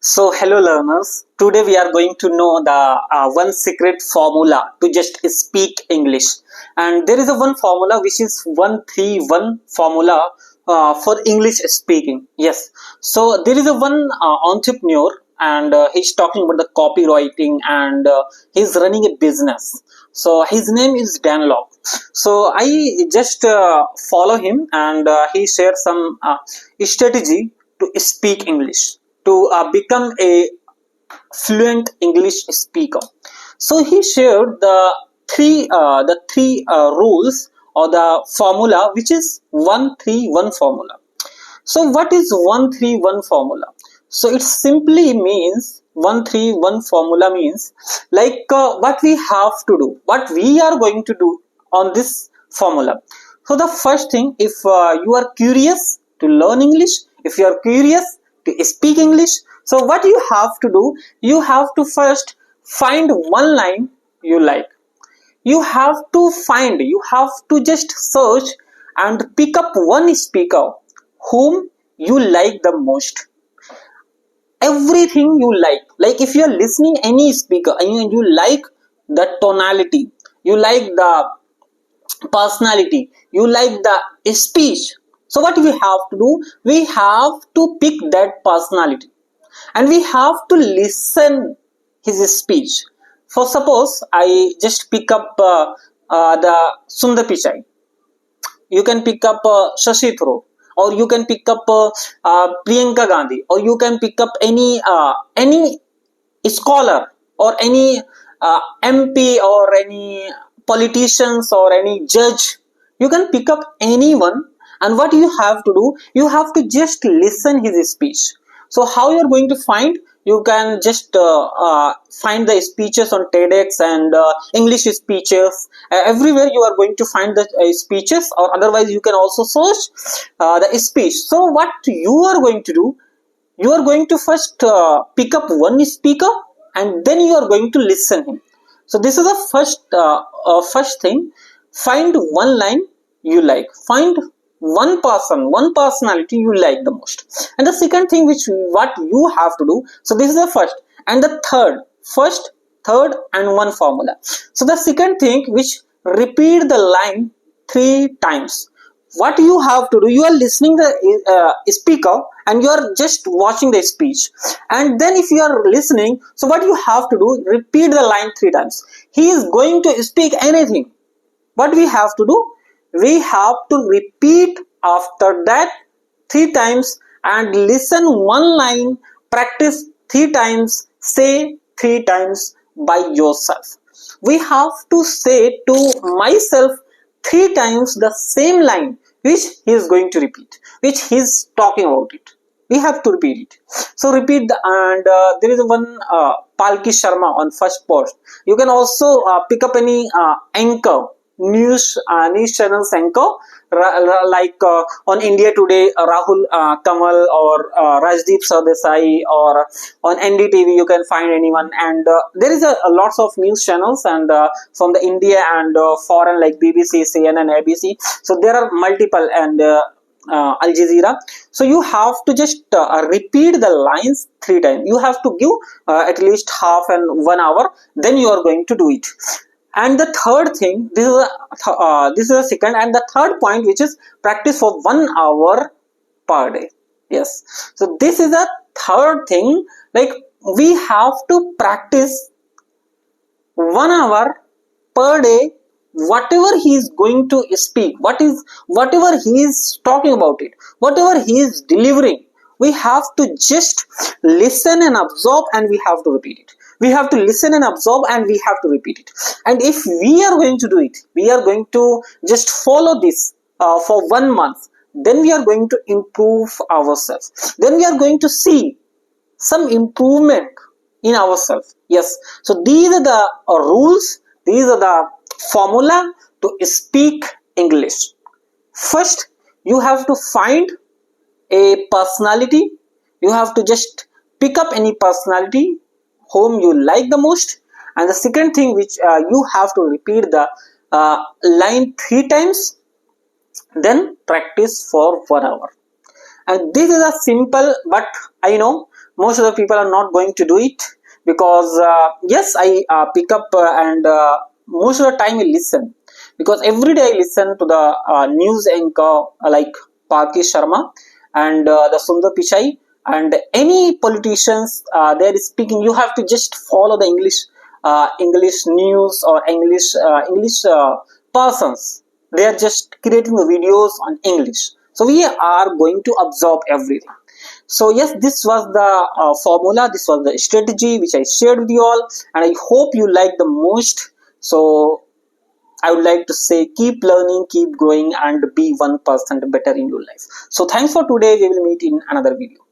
So, hello learners. Today we are going to know the one secret formula to just speak English. And there is a one formula which is 131 formula for English speaking. Yes. So, there is a one entrepreneur and he's talking about the copywriting and he's running a business. So, his name is Dan Locke. So, I just follow him and he shares some strategy to speak English to become a fluent English speaker. So he shared the three rules or the formula, which is 131 formula. So what is 131 formula? So it simply means 131 formula means like what we have to do, what we are going to do on this formula. So the first thing, if you are curious to learn English, if you are curious to speak English, so what you have to do, you have to first find one line you like. You have to just search and pick up one speaker whom you like the most. Everything you like if you are listening any speaker and you like the tonality, you like the personality, you like the speech, so what we have to do, we have to pick that personality and we have to listen his speech. For suppose I just pick up the Sundar Pichai, you can pick up Shashi Throat, or you can pick up Priyanka Gandhi, or you can pick up any scholar or any MP or any politicians or any judge. You can pick up anyone, and what you have to do, you have to just listen his speech. So how you are going to find? You can just find the speeches on TEDx and English speeches. Everywhere you are going to find the speeches, or otherwise you can also search the speech. So what you are going to do, you are going to first pick up one speaker and then you are going to listen him. So this is the first thing. Find one line you like. Find one personality you like the most. And the second thing, which what you have to do, so this is the first. And the third and one formula. So the second thing, which repeat the line 3 times. What you have to do, you are listening the speaker and you are just watching the speech, and then if you are listening, so what you have to do, repeat the line 3 times. He is going to speak anything. What we have to do, we have to repeat after that 3 times and listen one line, practice 3 times, say 3 times by yourself. We have to say to myself 3 times the same line which he is going to repeat, which he is talking about it. We have to repeat it. So repeat and there is one Palki Sharma on first post. You can also pick up any anchor, news channels anchor like on India Today, Rahul Kamal or Rajdeep Sardesai, or on NDTV you can find anyone, and there is a lots of news channels and from the India and foreign like BBC, CNN, ABC. So there are multiple, and Al Jazeera. So you have to just repeat the lines 3 times. You have to give at least half and 1 hour, then you are going to do it. And the third thing, this is the second, and the third point, which is practice for 1 hour per day. Yes. So this is the third thing. Like we have to practice 1 hour per day. Whatever he is going to speak, whatever he is talking about it, whatever he is delivering, we have to just listen and absorb, and we have to repeat it. We have to listen and absorb, and we have to repeat it. And if we are going to do it, we are going to just follow this for 1 month, then we are going to improve ourselves. Then we are going to see some improvement in ourselves. Yes. So these are the rules. These are the formula to speak English. First, you have to find a personality. You have to just pick up any personality whom you like the most, and the second thing, which you have to repeat the line 3 times, then practice for 1 hour. And this is a simple, but I know most of the people are not going to do it, because yes, I pick up and most of the time I listen, because every day I listen to the news anchor like Parki Sharma and the Sundar Pichai and any politicians they are speaking. You have to just follow the English news or English persons. They are just creating the videos on English, so we are going to absorb everything. So yes, this was the formula, this was the strategy which I shared with you all, and I hope you like the most. So I would like to say, keep learning, keep growing, and be 1% better in your life. So thanks for today. We will meet in another video.